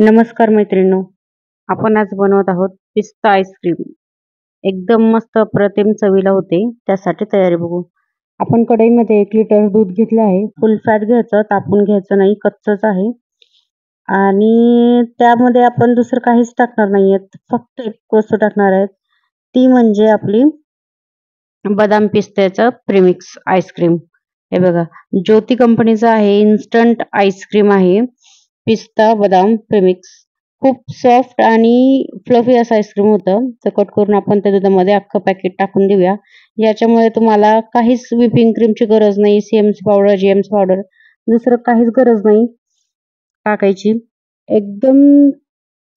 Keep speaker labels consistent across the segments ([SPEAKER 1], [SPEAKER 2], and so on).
[SPEAKER 1] नमस्कार मैत्रिणींनो, आपण आज बनवत आहोत पिस्ता आईस्क्रीम. एकदम मस्त अप्रतिम चवीला होते. त्यासाठी तयारी बघू. आपण कढईमध्ये 1 लिटर दूध घेतले आहे. फुल फॅट घ्यायचं, तापवून घ्यायचं नाही, कच्चच आहे. आणि त्यामध्ये आपण दुसरं काहीच टाकणार नाहीयेत. फक्त एक वस्तू टाकणार आहेत. ती म्हणजे आपली बदाम पिस्त्याचं प्रीमिक्स आईस्क्रीम. हे बघा, ज्योती कंपनीचं आहे. इन्स्टंट आईस्क्रीम आहे. पिस्ता बदाम प्रीमिक्स. खूप सॉफ्ट आणि फ्लफी असं आईस्क्रीम होतं. तर कट करून आपण त्या दुधामध्ये अख्खं पॅकेट टाकून देऊया. याच्यामुळे तुम्हाला काहीच व्हिपिंग क्रीमची गरज नाही, सीएमसी पावडर, जीएमसी पावडर दुसरं काहीच गरज नाही टाकायची. एकदम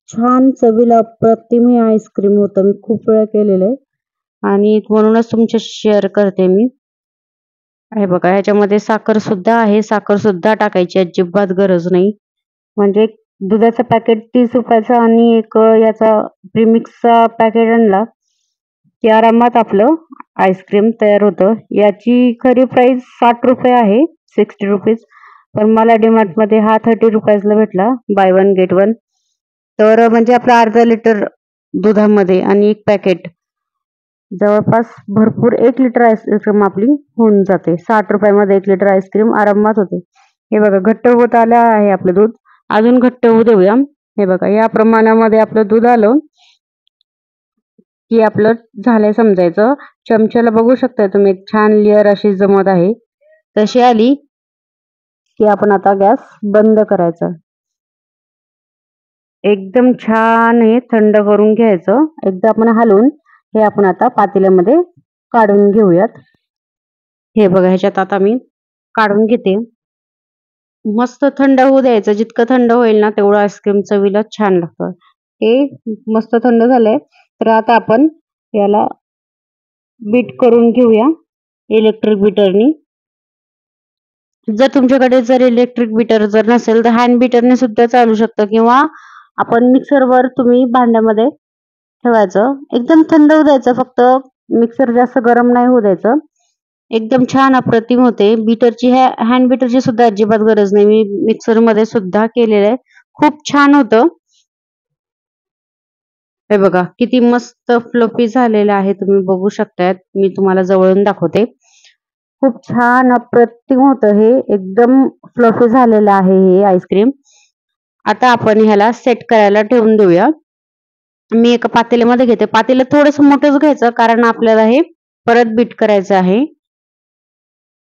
[SPEAKER 1] छान चवीला अप्रतिम हे आईस्क्रीम होतं. मी खूप वेळा केलेलं आहे आणि म्हणूनच तुमच्याशी शेअर करते मी. हे बघा, ह्याच्यामध्ये साखर सुद्धा आहे. साखर सुद्धा टाकायची अजिबात गरज नाही. म्हणजे दुधाचं पॅकेट 30 रुपयाचं आणि एक याचा प्रीमिक्सचा पॅकेट आणला की आरामात आपलं आईस्क्रीम तयार होतं. याची खरी प्राइस 60 रुपये आहे, 60 रुपीज. पण मला डीमार्टमध्ये हा 30 रुपयाला भेटला, बाय वन गेट वन. तर म्हणजे आपलं अर्धा लिटर दुधामध्ये आणि एक पॅकेट जवळपास भरपूर 1 लिटर आईस्क्रीम आपली होऊन जाते. 60 रुपयामध्ये 1 लिटर आईस्क्रीम आरामात होते. हे बघा, घट्ट होत आलं आहे आपलं दूध. अजून घट्ट होऊ देऊया. हे बघा, या प्रमाणामध्ये आपलं दूध आलं की आपलं झालंय समजायचं. चमच्याला बघू शकता तुम्ही, एक छान लेअर अशी जमत आहे. तशी आली की आपण आता गॅस बंद करायचा. एकदम छान हे थंड करून घ्यायचं. एकदा आपण हलवून हे आपण आता पातेल्यामध्ये काढून घेऊयात. हे बघा, ह्याच्यात आता मी काढून घेते. मस्त थंड होऊ द्यायचं. जितकं थंड होईल ना तेवढं आईस्क्रीम चवीला छान लागतं. हे मस्त थंड झालंय. तर आता आपण याला बीट करून घेऊया इलेक्ट्रिक बीटरनी. जर तुमच्याकडे इलेक्ट्रिक बीटर जर नसेल तर हँड बीटरने सुद्धा चालू शकतं, किंवा आपण मिक्सरवर तुम्ही भांड्यामध्ये ठेवायचं. एकदम थंड होऊ द्यायचं. फक्त मिक्सर जास्त गरम नाही होऊ द्यायचं. एकदम छान अप्रतिम होते. बीटरची हँड बीटरची सुद्धा अजिबात गरज नाही. मी मिक्सरमध्ये सुद्धा केलेलं आहे. खूप छान होतं. हे बघा, किती मस्त फ्लफी झालेलं आहे. तुम्ही बघू शकताय. मी तुम्हाला जवळून दाखवते. खूप छान अप्रतिम होतं हे. एकदम फ्लफी झालेलं आहे हे आईस्क्रीम. आता आपण ह्याला सेट करायला ठेवून देऊया. मी एका पातेल्यामध्ये घेते. पातेलं थोडंसं मोठंच घ्यायचं, कारण आपल्याला हे परत बीट करायचं आहे.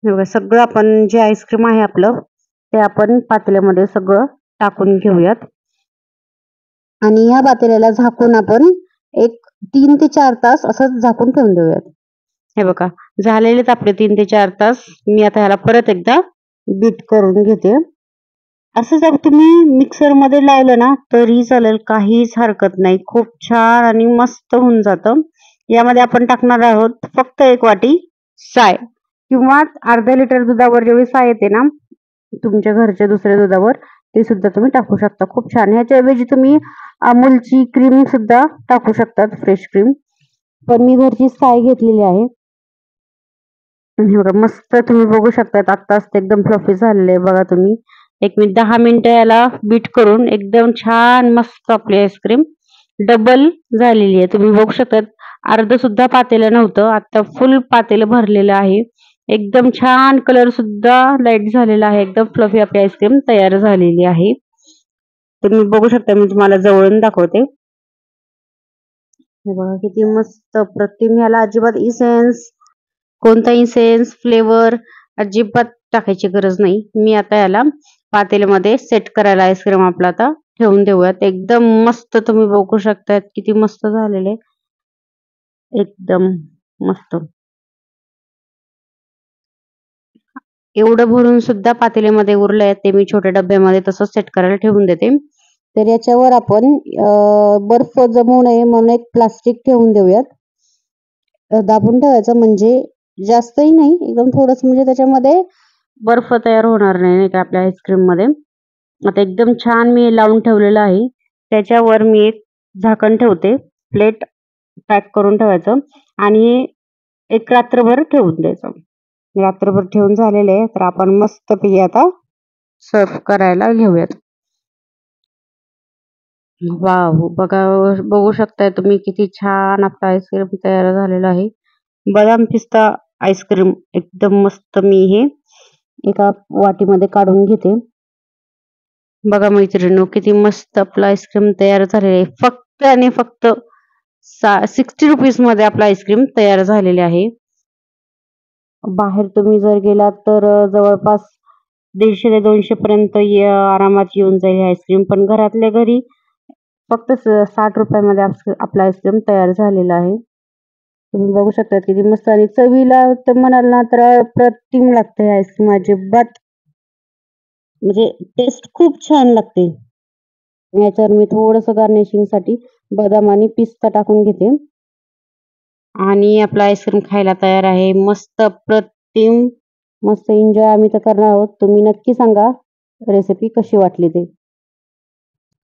[SPEAKER 1] हे बघा, सगळं आपण जे आईस्क्रीम आहे आपलं ते आपण पातेल्यामध्ये सगळं टाकून घेऊयात. आणि या पातेल्याला झाकून आपण एक 3 ते 4 तास असं झाकून ठेवून देऊयात. हे बघा, झालेलेच आपले 3 ते 4 तास. मी आता ह्याला परत एकदा बीट करून घेते. असं जर तुम्ही मिक्सरमध्ये लावलं ना तरी चालेल, काहीच हरकत नाही. खूप छान आणि मस्त होऊन जातं. यामध्ये आपण टाकणार आहोत फक्त 1 वाटी साय, किंवा अर्धा लिटर दुधावर जेवढी साय येते ना तुमच्या घरच्या दुसऱ्या दुधावर, ते सुद्धा तुम्ही टाकू शकता. खूप छान. ह्याच्याऐवजी तुम्ही अमूलची क्रीम सुद्धा टाकू शकतात, फ्रेश क्रीम. पण मी घरची साय घेतलेली आहे. हे बघा, मस्त तुम्ही बघू शकता. आत्ताच ते एकदम फ्लफी झालेलं आहे. बघा तुम्ही, 10 मिनिटं याला बीट करून एकदम छान मस्त आपली आईस्क्रीम डबल झालेली आहे. तुम्ही बघू शकता, अर्ध सुद्धा पातेलं नव्हतं, आता फुल पातेलं भरलेलं आहे. एकदम छान कलर सुद्धा लाईट झालेला आहे. एकदम फ्लफी आपली आईस्क्रीम तयार झालेली आहे. तुम्ही बघू शकता, मी तुम्हाला जवळून दाखवते. हे बघा, किती मस्त प्रतिम. ह्याला अजिबात इसेन्स, कोणताही सेन्स फ्लेवर अजिबात टाकायची गरज नाही. मी आता याला पातेल्यामध्ये सेट करायला आईस्क्रीम आपला आता ठेवून देऊयात. एकदम मस्त तुम्ही बघू शकता किती मस्त झालेले. एकदम मस्त. एवढं भरून सुद्धा पातेल्यामध्ये उरलंय, ते मी छोट्या डब्यामध्ये तसंच सेट करायला ठेवून देते. तर याच्यावर आपण बर्फ जमवू नये म्हणून एक प्लास्टिक ठेवून देऊयात. दाबून ठेवायचं, म्हणजे जास्तही नाही, एकदम थोडंच, म्हणजे त्याच्यामध्ये बर्फ तयार होणार नाही का आपल्या आईस्क्रीम मध्ये. आता एकदम छान मी लावून ठेवलेलं आहे. त्याच्यावर मी एक झाकण ठेवते. प्लेट पॅक करून ठेवायचं आणि एक रात्रभर ठेवून द्यायचं. रात्रभर ठेवून झालेले आहे. तर आपण मस्तपैकी आता सर्व करायला घेऊयात. वाव! बघू शकताय तुम्ही किती छान आपला आईस्क्रीम तयार झालेला आहे. बदाम पिस्ता आईस्क्रीम एकदम मस्त मी हे एका वाटीमध्ये काढून घेते. बघा मैत्रिणींनो किती मस्त आपलं आईस्क्रीम तयार झालेलं आहे. फक्त आणि फक्त ₹60 मध्ये आपलं आईस्क्रीम तयार झालेले आहे. बाहेर तुम्ही जर गेलात तर जवळपास 150 ते 200 पर्यंत आरामात येऊन जाईल हे आईस्क्रीम. पण घरातल्या घरी फक्त ₹60 मध्ये आपलं आईस्क्रीम तयार झालेलं आहे. तुम्ही बघू शकता किती मस्त आणि चवीला तर म्हणाल ना तर अप्रतिम लागतं हे आईस्क्रीम अजिबात म्हणजे टेस्ट खूप छान लागते. याच्यावर मी थोडंसं गार्निशिंगसाठी बदाम आणि पिस्ता टाकून घेते. आणि आपला आईस्क्रीम खायला तयार आहे. मस्त अप्रतिम, मस्त एन्जॉय आम्ही तर करणार आहोत. तुम्ही नक्की सांगा रेसिपी कशी वाटली ते.